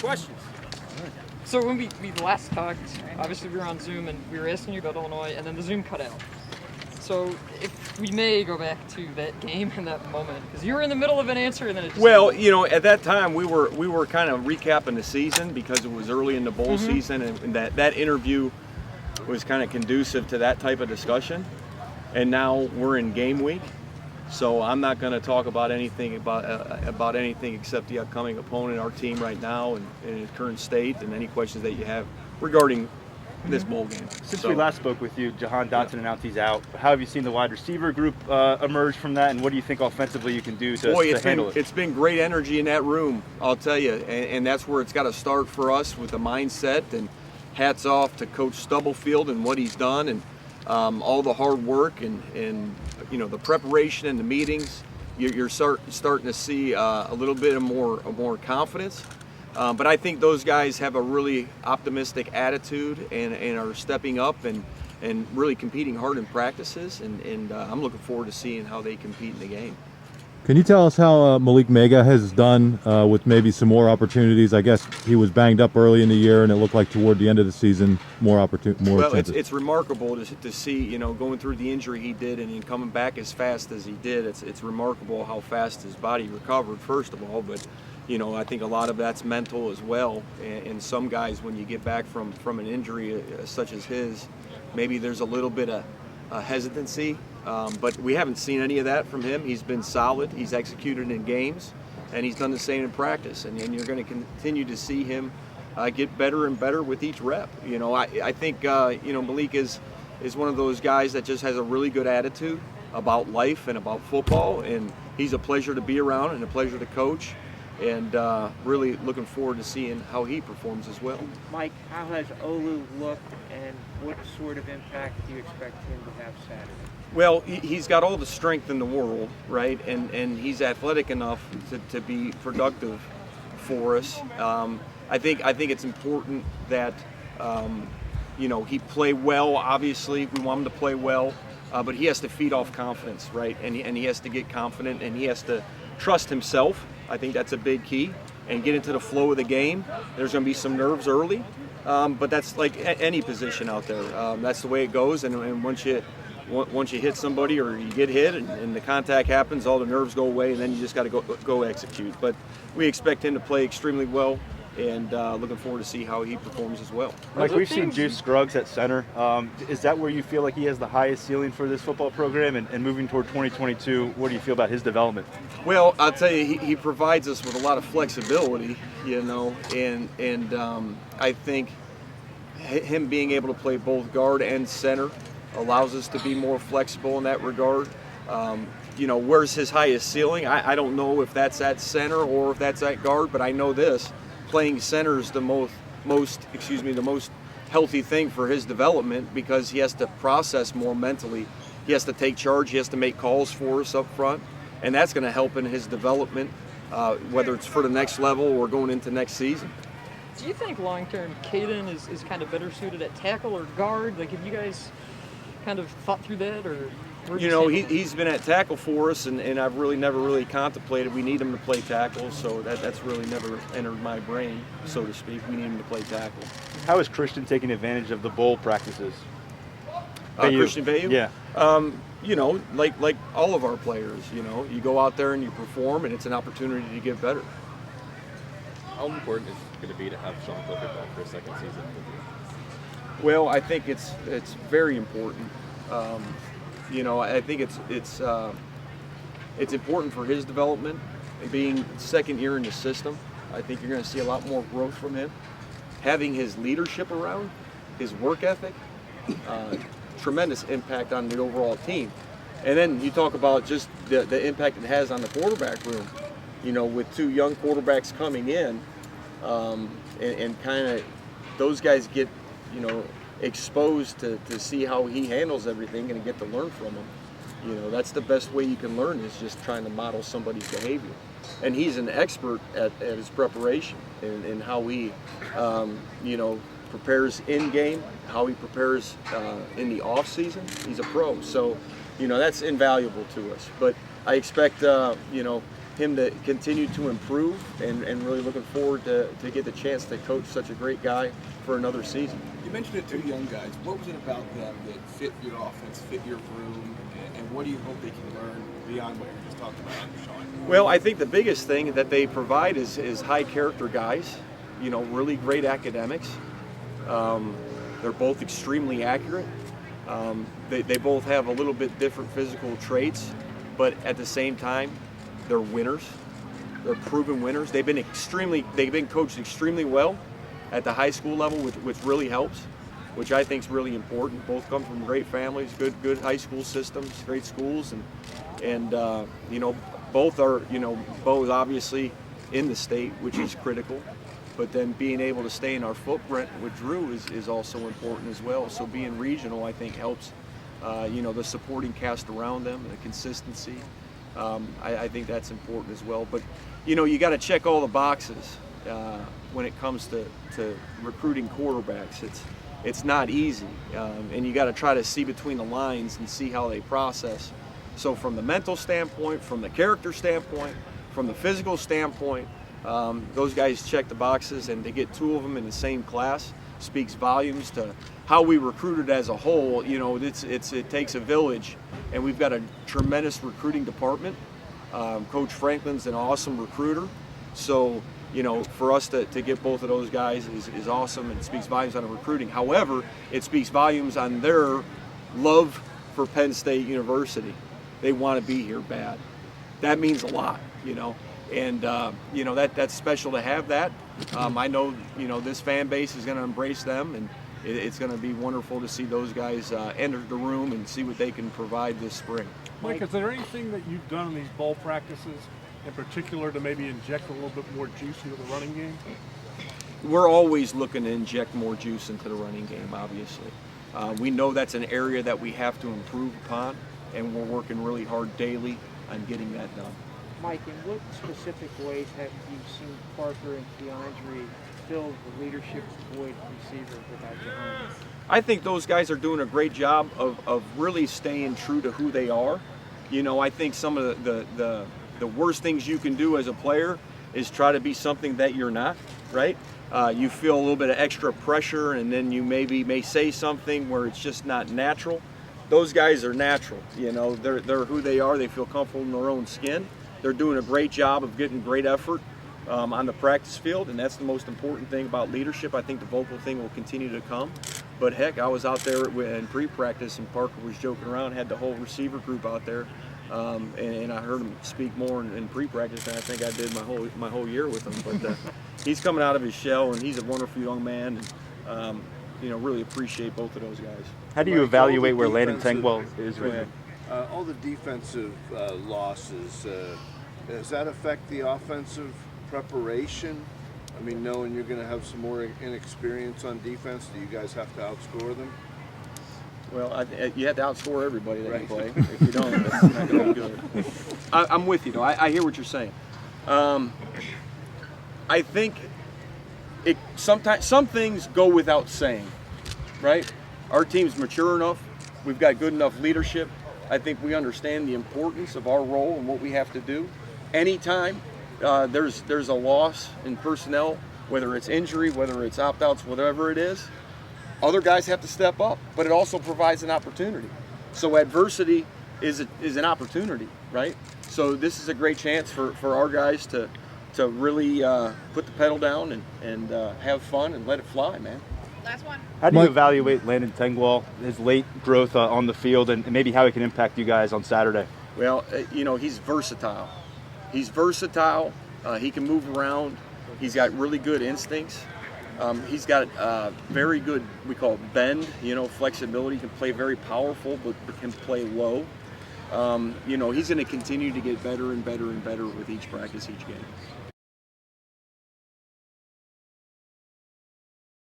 questions. So when we last talked, obviously we were on Zoom and we were asking you about Illinois, and then the Zoom cut out. So if we may go back to that game and that moment, because you were in the middle of an answer and then it just... Well, you know, at that time we were kind of recapping the season because it was early in the bowl season, and that interview was kind of conducive to that type of discussion. And now we're in game week, so I'm not going to talk about anything except the upcoming opponent, our team right now, and its current state, and any questions that you have regarding this bowl game. Since we last spoke with you, Jahan Dotson announced he's out. How have you seen the wide receiver group emerge from that, and what do you think offensively you can do to handle it? It's been great energy in that room, I'll tell you, and that's where it's got to start for us with the mindset. And hats off to Coach Stubblefield and what he's done, and all the hard work and you know, the preparation and the meetings. You're starting to see a little bit of more confidence. But I think those guys have a really optimistic attitude and are stepping up and really competing hard in practices. And I'm looking forward to seeing how they compete in the game. Can you tell us how Malik Mega has done with maybe some more opportunities? I guess he was banged up early in the year, and it looked like toward the end of the season, more Well, chances. it's remarkable to see, you know, going through the injury he did and coming back as fast as he did. It's remarkable how fast his body recovered, first of all, but you know, I think a lot of that's mental as well. And some guys, when you get back from an injury such as his, maybe there's a little bit of hesitancy. But we haven't seen any of that from him. He's been solid. He's executed in games, and he's done the same in practice. And you're going to continue to see him get better and better with each rep. You know, I think you know, Malik is one of those guys that just has a really good attitude about life and about football, and he's a pleasure to be around and a pleasure to coach. And really looking forward to seeing how he performs as well. Mike, how has Olu looked, and what sort of impact do you expect him to have Saturday? Well, he's got all the strength in the world, right? And he's athletic enough to be productive for us. I think it's important that you know, he play well. Obviously, we want him to play well, but he has to feed off confidence, right? And he has to get confident, and he has to trust himself. I think that's a big key, and get into the flow of the game. There's going to be some nerves early, but that's like any position out there. That's the way it goes, and once you hit somebody or you get hit and the contact happens, all the nerves go away, and then you just got to go execute. But we expect him to play extremely well, and looking forward to see how he performs as well. Mike, we've seen Juice Scruggs at center. Is that where you feel like he has the highest ceiling for this football program? And moving toward 2022, what do you feel about his development? Well, I'll tell you, he provides us with a lot of flexibility, you know, and I think him being able to play both guard and center allows us to be more flexible in that regard. You know, where's his highest ceiling? I don't know if that's at center or if that's at guard, but I know this. Playing center is the most healthy thing for his development, because he has to process more mentally. He has to take charge. He has to make calls for us up front, and that's going to help in his development, whether it's for the next level or going into next season. Do you think long-term Caden is kind of better suited at tackle or guard? Like, have you guys kind of thought through that, or? You know, he's been at tackle for us, and I've never really contemplated we need him to play tackle, so that's really never entered my brain, so to speak. We need him to play tackle. How is Christian taking advantage of the bowl practices? Christian Bayou? Yeah. You know, like all of our players, you know, you go out there and you perform, and it's an opportunity to get better. How important is it going to be to have Sean Clifford back for a second season? Well, I think it's very important. You know, I think it's important for his development, and being second year in the system. I think you're going to see a lot more growth from him. Having his leadership around, his work ethic, tremendous impact on the overall team. And then you talk about just the impact it has on the quarterback room. You know, with two young quarterbacks coming in, and kind of those guys get, you know, exposed to see how he handles everything and get to learn from him. You know, that's the best way you can learn, is just trying to model somebody's behavior. And he's an expert at his preparation and how he, you know, prepares in game, how he prepares in the off season. He's a pro, so you know that's invaluable to us. But I expect you know, him to continue to improve, and really looking forward to get the chance to coach such a great guy for another season. You mentioned it, 2 young guys. What was it about them that fit your offense, fit your room, and what do you hope they can learn beyond what you just talked about under Sean? Well, I think the biggest thing that they provide is high character guys, really great academics. They're both extremely accurate. They both have a little bit different physical traits, but at the same time, they're winners. They're proven winners. They've been coached extremely well at the high school level, which really helps, which I think is really important. Both come from great families, good high school systems, great schools, and both are both obviously in the state, which is critical. But then being able to stay in our footprint with Drew is also important as well. So being regional, I think, helps. The supporting cast around them, the consistency. I think that's important as well. But you got to check all the boxes when it comes to recruiting quarterbacks. It's not easy, and you got to try to see between the lines and see how they process. So from the mental standpoint, from the character standpoint, from the physical standpoint, those guys check the boxes, and to get 2 of them in the same class speaks volumes to how we recruited as a whole. It takes a village, and we've got a tremendous recruiting department. Coach Franklin's an awesome recruiter, so for us to get both of those guys is awesome, and it speaks volumes on the recruiting. However, it speaks volumes on their love for Penn State University. They want to be here bad. That means a lot, and that's special to have that. I know this fan base is going to embrace them, and it's going to be wonderful to see those guys enter the room and see what they can provide this spring. Mike, is there anything that you've done in these bowl practices in particular to maybe inject a little bit more juice into the running game? We're always looking to inject more juice into the running game, obviously. We know that's an area that we have to improve upon, and we're working really hard daily on getting that done. Mike, in what specific ways have you seen Parker and Keandre fill the leadership void receiver without John? I think those guys are doing a great job of really staying true to who they are. I think some of the worst things you can do as a player is try to be something that you're not, right? You feel a little bit of extra pressure, and then you may say something where it's just not natural. Those guys are natural. They're who they are. They feel comfortable in their own skin. They're doing a great job of getting great effort on the practice field, and that's the most important thing about leadership. I think the vocal thing will continue to come. But heck, I was out there in pre-practice, and Parker was joking around, had the whole receiver group out there, and I heard him speak more in pre-practice than I think I did my whole year with him. But he's coming out of his shell, and he's a wonderful young man. And, really appreciate both of those guys. How do you evaluate where Landon Tengwall is right now? All the defensive losses, does that affect the offensive preparation? I mean, knowing you're going to have some more inexperience on defense, do you guys have to outscore them? Well, you have to outscore everybody that you play. If you don't, that's not going to be good. I'm with you, though. I hear what you're saying. I think sometimes some things go without saying, right? Our team's mature enough. We've got good enough leadership. I think we understand the importance of our role and what we have to do. Anytime there's a loss in personnel, whether it's injury, whether it's opt-outs, whatever it is, other guys have to step up, but it also provides an opportunity. So adversity is an opportunity, right? So this is a great chance for our guys to really put the pedal down and have fun and let it fly, man. Last one. How do you evaluate Landon Tengwall, his late growth on the field, and maybe how he can impact you guys on Saturday? Well, he's versatile. He's versatile. He can move around. He's got really good instincts. He's got very good, we call it bend, flexibility. He can play very powerful, but can play low. He's going to continue to get better and better and better with each practice, each game.